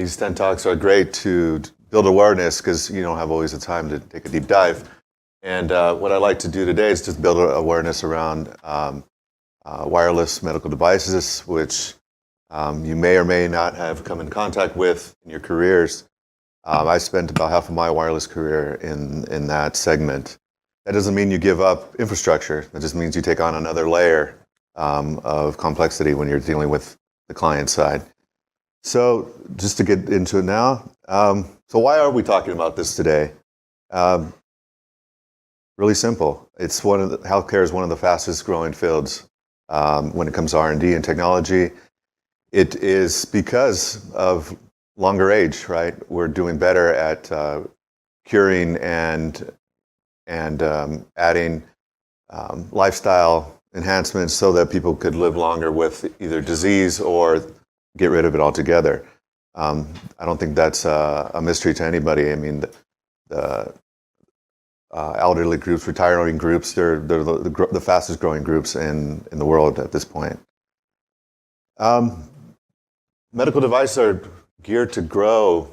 these 10 talks are great to build awareness because you don't have always the time to take a deep dive. And what I'd like to do today is just build awareness around wireless medical devices, which you may or may not have come in contact with in your careers. I spent about half of my wireless career in that segment. That doesn't mean you give up infrastructure. That just means you take on another layer of complexity when you're dealing with the client side. So just to get into it now, so why are we talking about this today? Really simple. It's healthcare is one of the fastest growing fields when it comes to R&D and technology. It is because of longer age, right? We're doing better at curing and adding lifestyle enhancements so that people could live longer with either disease or get rid of it altogether. I don't think that's a mystery to anybody. I mean, the elderly groups, retiring groups, they're the fastest growing groups in the world at this point. Medical devices are geared to grow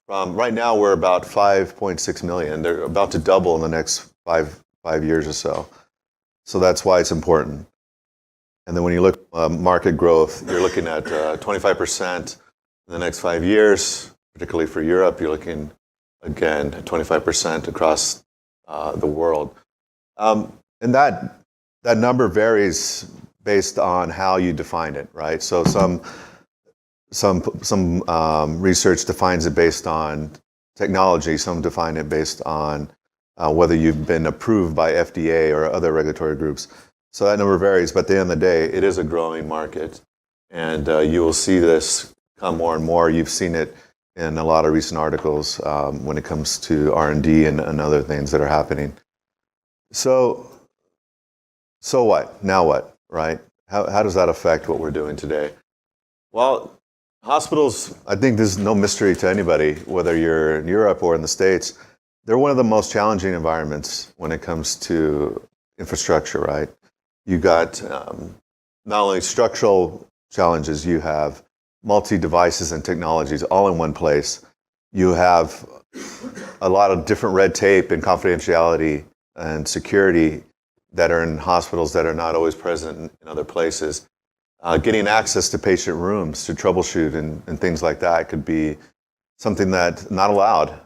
from, right now we're about 5.6 million. They're about to double in the next five years or so. So that's why it's important. And then when you look at market growth, you're looking at 25% in the next 5 years, particularly for Europe. You're looking, again, at 25% across the world. And that number varies based on how you define it, right? So some research defines it based on technology. Some define it based on whether you've been approved by FDA or other regulatory groups. So that number varies, but at the end of the day, it is a growing market. And you will see this come more and more. You've seen it in a lot of recent articles when it comes to R&D and other things that are happening. So what? Now what, right? How does that affect what we're doing today? Well, hospitals, I think there's no mystery to anybody, whether you're in Europe or in the States, they're one of the most challenging environments when it comes to infrastructure, right? You got not only structural challenges, you have multi-devices and technologies all in one place. You have a lot of different red tape and confidentiality and security that are in hospitals that are not always present in other places. Getting access to patient rooms to troubleshoot and things like that could be something that's not allowed.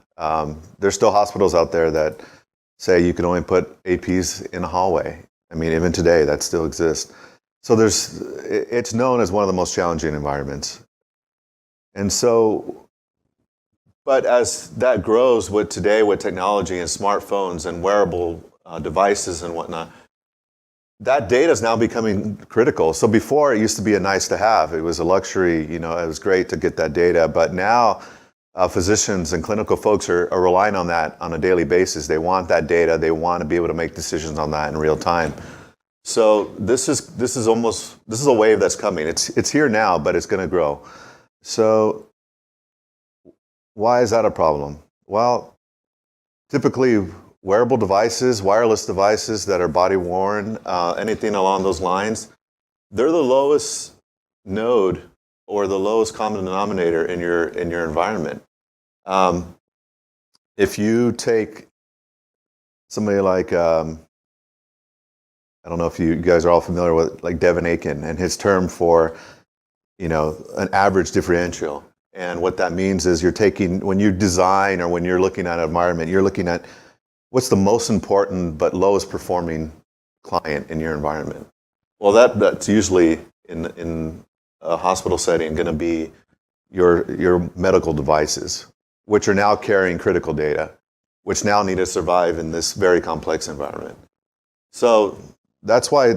There's still hospitals out there that say you can only put APs in a hallway. I mean, even today, that still exists. So it's known as one of the most challenging environments. And so, but as that grows with technology and smartphones and wearable devices and whatnot, that data is now becoming critical. So before, it used to be a nice to have. It was a luxury, it was great to get that data. But now, physicians and clinical folks are relying on that on a daily basis. They want that data. They want to be able to make decisions on that in real time. So this is a wave that's coming. It's here now, but it's going to grow. So why is that a problem? Well, typically wearable devices, wireless devices that are body worn, anything along those lines, they're the lowest node or the lowest common denominator in your environment. If you take somebody like, I don't know if you guys are all familiar with like Devin Aiken and his term for, an average differential. And what that means is when you design or when you're looking at an environment, you're looking at what's the most important but lowest performing client in your environment. Well, that's usually in a hospital setting going to be your medical devices, which are now carrying critical data, which now need to survive in this very complex environment. So that's why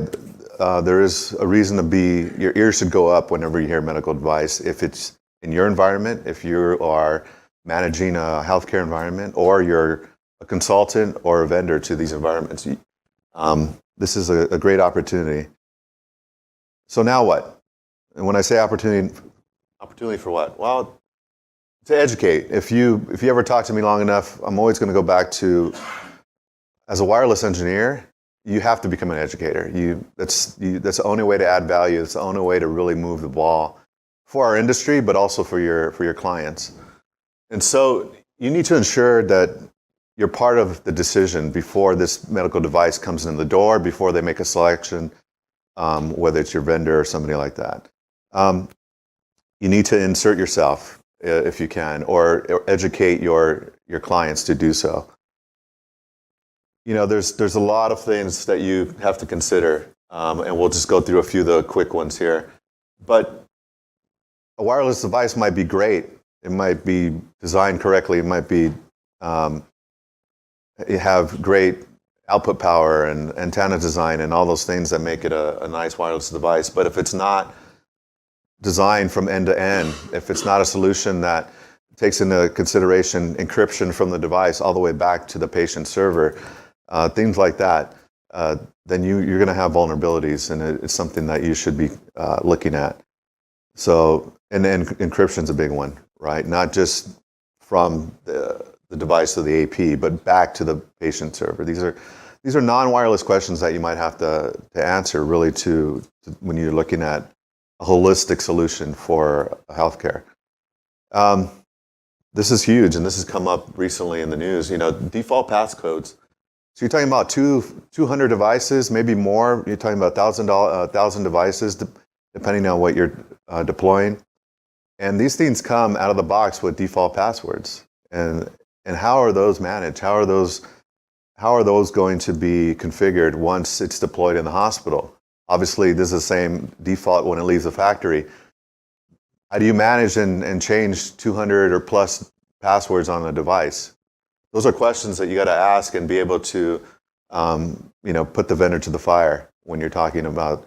there is a reason your ears should go up whenever you hear medical device, if it's in your environment, if you are managing a healthcare environment, or you're a consultant or a vendor to these environments. This is a great opportunity. So now what? And when I say opportunity for what? Well, to educate. If you ever talk to me long enough, I'm always going to go back to, as a wireless engineer, you have to become an educator. That's the only way to add value. It's the only way to really move the ball for our industry, but also for your clients. And so you need to ensure that you're part of the decision before this medical device comes in the door, before they make a selection, whether it's your vendor or somebody like that. You need to insert yourself if you can, or educate your clients to do so. You know, there's a lot of things that you have to consider, and we'll just go through a few of the quick ones here. But a wireless device might be great. It might be designed correctly. It might be have great output power and antenna design and all those things that make it a nice wireless device. But if it's not designed from end to end, if it's not a solution that takes into consideration encryption from the device all the way back to the patient server, things like that, then you're going to have vulnerabilities, and it's something that you should be looking at. So, and then encryption's a big one, right? Not just from the device to the AP, but back to the patient server. These are non-wireless questions that you might have to answer really to when you're looking at a holistic solution for healthcare. This is huge, and this has come up recently in the news. You know, default passcodes. So you're talking about 200 devices, maybe more. You're talking about 1,000 devices, depending on what you're deploying. And these things come out of the box with default passwords. And how are those managed? How are those going to be configured once it's deployed in the hospital? Obviously, this is the same default when it leaves the factory. How do you manage and change 200 or plus passwords on a device? Those are questions that you got to ask and be able to, put the vendor to the fire when you're talking about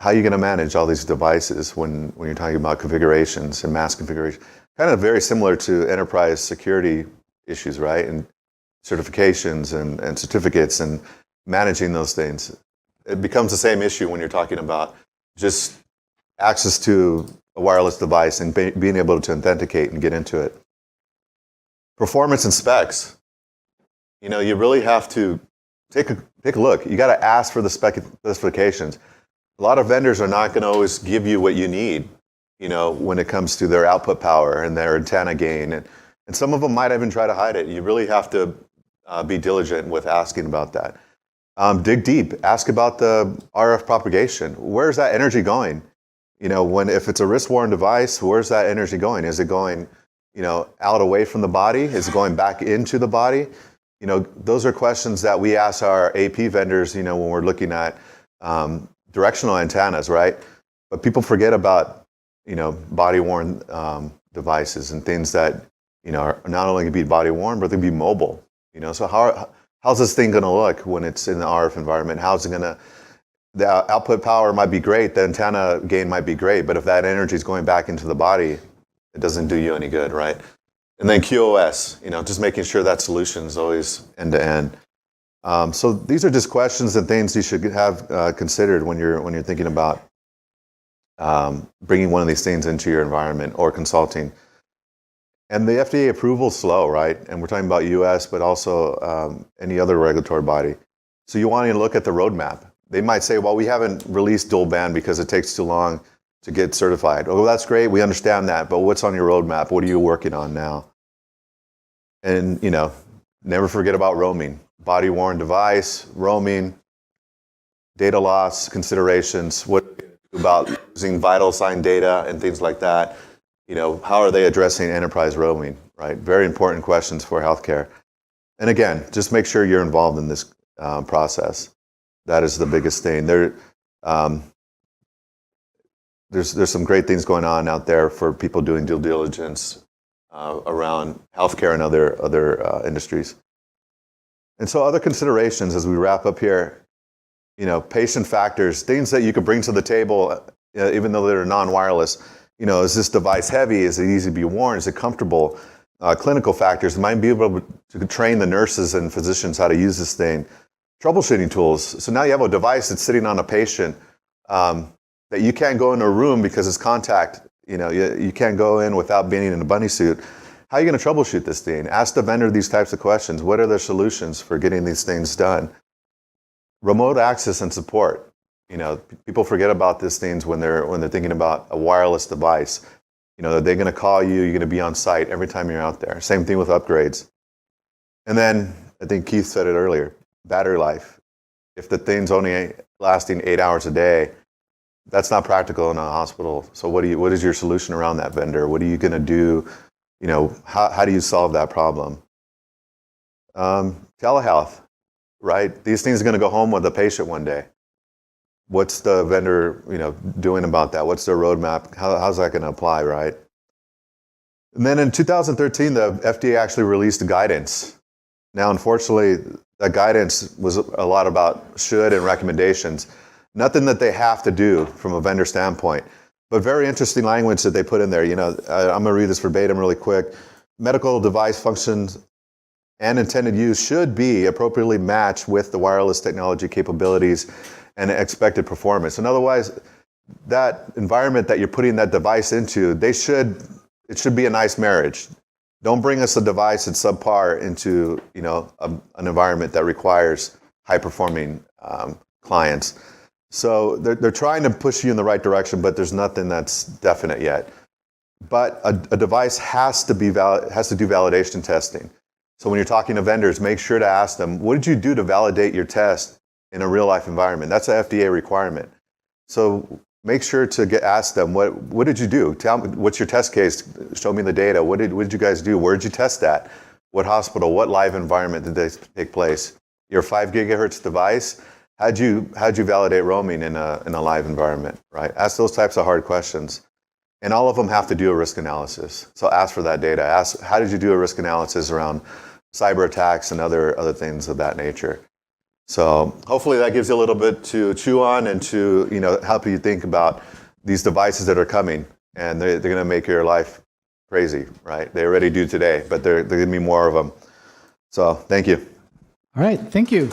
how you're going to manage all these devices when you're talking about configurations and mass configuration. Kind of very similar to enterprise security issues, right? And certifications and certificates and managing those things. It becomes the same issue when you're talking about just access to a wireless device and being able to authenticate and get into it. Performance and specs. You know, you really have to take a look. You got to ask for the specifications. A lot of vendors are not going to always give you what you need, you know, when it comes to their output power and their antenna gain. And some of them might even try to hide it. You really have to be diligent with asking about that. Dig deep. Ask about the RF propagation. Where's that energy going? You know, if it's a wrist-worn device, where's that energy going? Is it going, out away from the body? Is it going back into the body? You know, those are questions that we ask our AP vendors, when we're looking at directional antennas, right? But people forget about, body-worn devices and things that, are not only going to be body-worn, but they can be mobile. So how's this thing going to look when it's in the RF environment? How's it going to, the output power might be great, the antenna gain might be great, but if that energy is going back into the body, it doesn't do you any good, right? And then QoS, just making sure that solution is always end-to-end. So these are just questions and things you should have considered when you're thinking about bringing one of these things into your environment or consulting. And the FDA approval is slow, right? And we're talking about U.S., but also any other regulatory body. So you want to look at the roadmap. They might say, well, we haven't released dual band because it takes too long to get certified. Oh, well, that's great. We understand that. But what's on your roadmap? What are you working on now? And, never forget about roaming. Body-worn device, roaming, data loss considerations. What about using vital sign data and things like that? How are they addressing enterprise roaming, right? Very important questions for healthcare. And again, just make sure you're involved in this process. That is the biggest thing. There's some great things going on out there for people doing due diligence around healthcare and other industries. And so other considerations as we wrap up here, patient factors, things that you could bring to the table, even though they're non-wireless. Is this device heavy? Is it easy to be worn? Is it comfortable? Clinical factors might be able to train the nurses and physicians how to use this thing. Troubleshooting tools. So now you have a device that's sitting on a patient that you can't go in a room because it's contact. You can't go in without being in a bunny suit. How are you going to troubleshoot this thing? Ask the vendor these types of questions. What are their solutions for getting these things done? Remote access and support. People forget about these things when they're thinking about a wireless device. They're going to call you. You're going to be on site every time you're out there. Same thing with upgrades. And then I think Keith said it earlier: battery life. If the thing's only lasting 8 hours a day, that's not practical in a hospital. So what is your solution around that, vendor? What are you going to do? How do you solve that problem? Telehealth, right? These things are going to go home with the patient one day. What's the vendor, doing about that? What's their roadmap? How's that going to apply, right? And then in 2013, the FDA actually released guidance. Now, unfortunately, that guidance was a lot about should and recommendations. Nothing that they have to do from a vendor standpoint, but very interesting language that they put in there. I'm going to read this verbatim really quick. Medical device functions and intended use should be appropriately matched with the wireless technology capabilities and expected performance. And otherwise, that environment that you're putting that device into, it should be a nice marriage. Don't bring us a device that's subpar into an environment that requires high-performing clients. So they're trying to push you in the right direction, but there's nothing that's definite yet. But a device has to do validation testing. So when you're talking to vendors, make sure to ask them, what did you do to validate your test in a real-life environment? That's an FDA requirement. So make sure to ask them, what did you do? Tell me, what's your test case? Show me the data. What did you guys do? Where did you test that? What hospital? What live environment did they take place? Your 5 gigahertz device, how'd you validate roaming in a live environment, right? Ask those types of hard questions. And all of them have to do a risk analysis. So ask for that data. Ask, how did you do a risk analysis around cyber attacks and other things of that nature? So hopefully that gives you a little bit to chew on and to help you think about these devices that are coming, and they're going to make your life crazy, right? They already do today, but they're going to be more of them. So thank you. All right, thank you.